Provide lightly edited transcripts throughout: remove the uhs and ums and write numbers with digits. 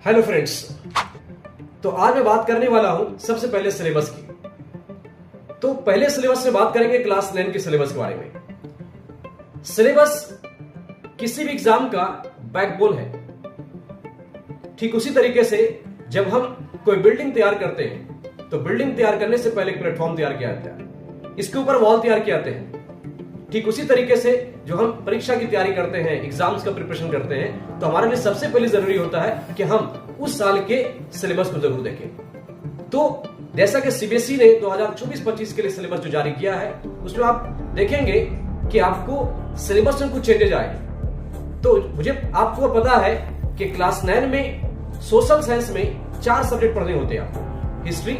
Hello friends, तो आज मैं बात करने वाला हूं सबसे पहले सिलेबस की। तो पहले सिलेबस से बात करेंगे क्लास 9 के सिलेबस के बारे में। सिलेबस किसी भी एग्जाम का बैकबोन है। ठीक उसी तरीके से जब हम कोई बिल्डिंग तैयार करते हैं तो बिल्डिंग तैयार करने से पहले एक प्लेटफॉर्म तैयार किया जाता है, इसके ऊपर वॉल तैयार किए जाते हैं। ठीक उसी तरीके से जो हम परीक्षा की तैयारी करते हैं, एग्जाम्स का प्रिपरेशन करते हैं, तो हमारे लिए सबसे पहले जरूरी होता है कि हम उस साल के सिलेबस को जरूर देखें। तो जैसा कि सीबीएसई ने 2024-25 के लिए सिलेबस जो जारी किया है, उसमें आप देखेंगे कि आपको सिलेबस में कुछ चेंजेज आए। तो मुझे आपको पता है कि क्लास 9 में सोशल साइंस में 4 सब्जेक्ट पढ़ने होते हैं आपको: history,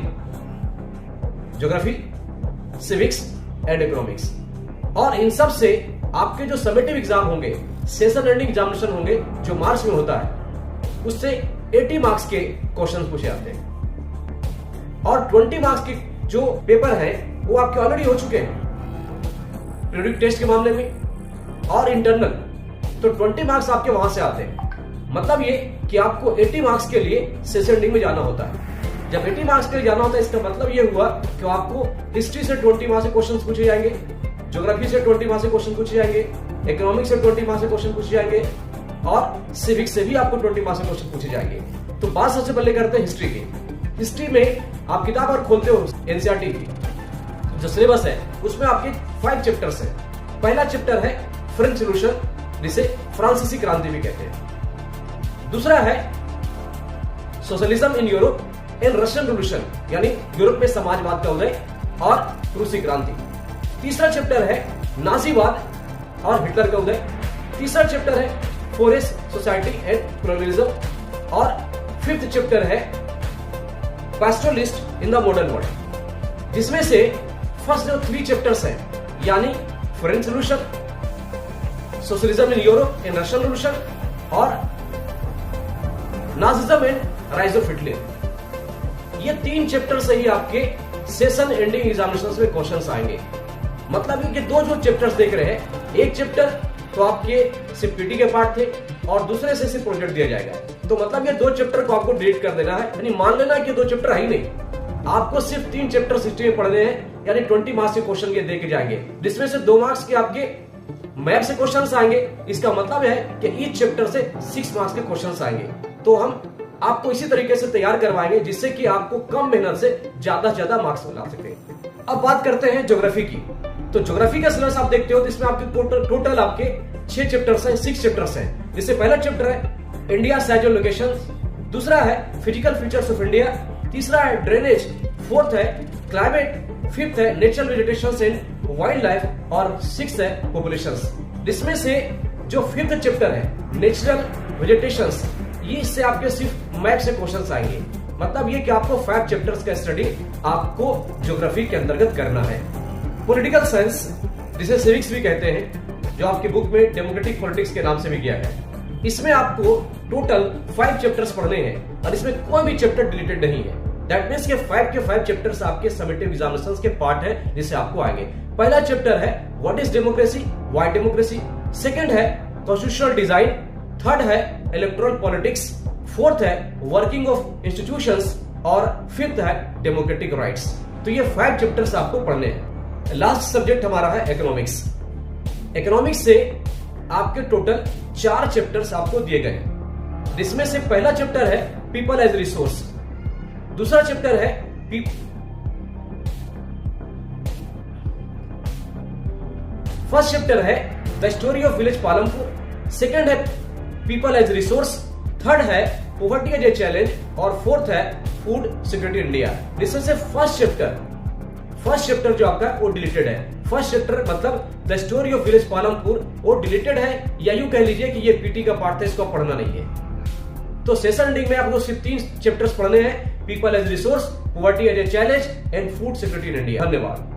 geography, civics and economics. और इन सब से आपके जो समेटिव एग्जाम होंगे, सेशन एंडिंग एग्जामिनेशन होंगे जो मार्च में होता है, उससे 80 मार्क्स के क्वेश्चन पूछे जाते हैं। और 20 मार्क्स के जो पेपर है वो आपके ऑलरेडी हो चुके हैं पीरियडिक टेस्ट के मामले में और इंटरनल। तो 20 मार्क्स आपके वहां से आते हैं। मतलब ये कि आपको 80 मार्क्स के लिए सेशन एंडिंग में जाना होता है। जब 80 मार्क्स के लिए जाना होता है, इसका मतलब ये हुआ कि आपको हिस्ट्री से 20 मार्क्स से क्वेश्चन पूछे जाएंगे, ज्योग्राफी से 20 मार्क्स से क्वेश्चन पूछे जाएंगे, इकोनॉमिक्स से 20 मार्क्स से क्वेश्चन पूछे जाएंगे और सिविक्स से भी आपको 20 मार्क्स से क्वेश्चन पूछे जाएंगे। तो बात सबसे पहले करते हैं हिस्ट्री की। हिस्ट्री में आप किताब और खोलते हो एनसीईआरटी की जो सिलेबस है, उसमें आपके 5 चैप्टर्स हैं। पहला चैप्टर है फ्रेंच रिवॉल्यूशन, जिसे फ्रांसीसी क्रांति भी कहते हैं। दूसरा है socialism in Europe and Russian revolution, यानी यूरोप में समाजवाद का उदय और रूसी क्रांति। तीसरा चैप्टर है नाजीवाद और हिटलर का उदय। तीसरा चैप्टर है फॉरेस्ट सोसाइटी एंड कॉलोनियलिज्म और 5th चैप्टर है pastoralists in the modern world, जिसमें से फर्स्ट जो 3 चैप्टर्स हैं, यानी French revolution, socialism in Europe and Russian revolution और Nazism and rise of Hitler, ये 3 चैप्टर से ही आपके सेशन एंडिंग एग्जामिनेशन में क्वेश्चंस आएंगे। मतलब ये कि 2 जो चैप्टर्स देख रहे हैं, एक चैप्टर तो आपके सिर्फ पीटी के पार्ट थे और दूसरे से सिर्फ प्रोजेक्ट दिया जाएगा। तो मतलब ये 2 चैप्टर को आपको डिलीट कर देना है, यानी मान लेना कि 2 चैप्टर है ही नहीं। आपको सिर्फ 3 चैप्टर हिस्ट्री में पढ़ने हैं, यानी 20 मार्क्स के क्वेश्चन ये दे के जाएंगे, जिसमें से 2 मार्क्स के आपके मैप से क्वेश्चंस आएंगे। इसका मतलब है कि ईच चैप्टर से 6 मार्क्स के क्वेश्चंस आएंगे। तो हम आपको इसी तरीके से तैयार करवाएंगे जिससे कि आपको कम मेहनत से ज्यादा से ज्यादा मार्क्स मिला सके। अब बात करते हैं ज्योग्राफी की। तो ज्योग्राफी का सिलेबस आप देखते हो तो इसमें आपके टोटल आपके 6 चैप्टर्स हैं, 6 चैप्टर्स हैं। जिससे पहला चैप्टर है इंडिया साइज और लोकेशन, दूसरा है फिजिकल फीचर्स ऑफ इंडिया, तीसरा है ड्रेनेज, 4th है क्लाइमेट, 5th है natural vegetation and wild life और 6th है पॉपुलेशंस। जिसमें से जो 5th चैप्टर है नेचुरल वेजिटेशन, ये इससे आपके सिर्फ मैप से क्वेश्चंस आएंगे। मतलब ये कि आपको 5 चैप्टर्स का स्टडी आपको ज्योग्राफी के अंतर्गत करना है। पॉलिटिकल साइंस, जिसे सिविक्स भी कहते हैं, जो आपकी बुक में डेमोक्रेटिक पॉलिटिक्स के नाम से भी गया है, इसमें आपको टोटल 5 चैप्टर्स पढ़ने हैं और इसमें कोई भी चैप्टर डिलीटेड नहीं है। दैट मींस के 5 के 5 चैप्टर्स आपके समेटिव एग्जामिनेशंस के पार्ट है, जिससे आपको आएंगे। पहला चैप्टर है what is democracy, why democracy. Second है कॉन्स्टिट्यूशनल डिजाइन, थर्ड है इलेक्टोरल पॉलिटिक्स, 4th है वर्किंग ऑफ इंस्टीट्यूशंस और 5th है डेमोक्रेटिक राइट्स। तो ये 5 चैप्टर्स आपको पढ़ने हैं। लास्ट सब्जेक्ट हमारा है इकोनॉमिक्स। इकोनॉमिक्स से आपके टोटल 4 चैप्टर्स आपको दिए गए, जिसमें से पहला चैप्टर है पीपल एज रिसोर्स, दूसरा चैप्टर है फर्स्ट चैप्टर है the story of village Palampur, second है पीपल एज रिसोर्स, थर्ड है पॉवर्टी एज ए चैलेंज और 4th है फूड सिक्योरिटी इंडिया। जिसमें से फर्स्ट चैप्टर जो आपका वो डिलीटेड है। फर्स्ट चैप्टर मतलब the story of village Palampur वो डिलीटेड है, या यूं कह लीजिए कि ये पीटी का पार्ट है, इसको पढ़ना नहीं है। तो सेशन एंडिंग में आपको सिर्फ 3 चैप्टर्स पढ़ने हैं: people as resource, poverty as a challenge and food security in India. धन्यवाद।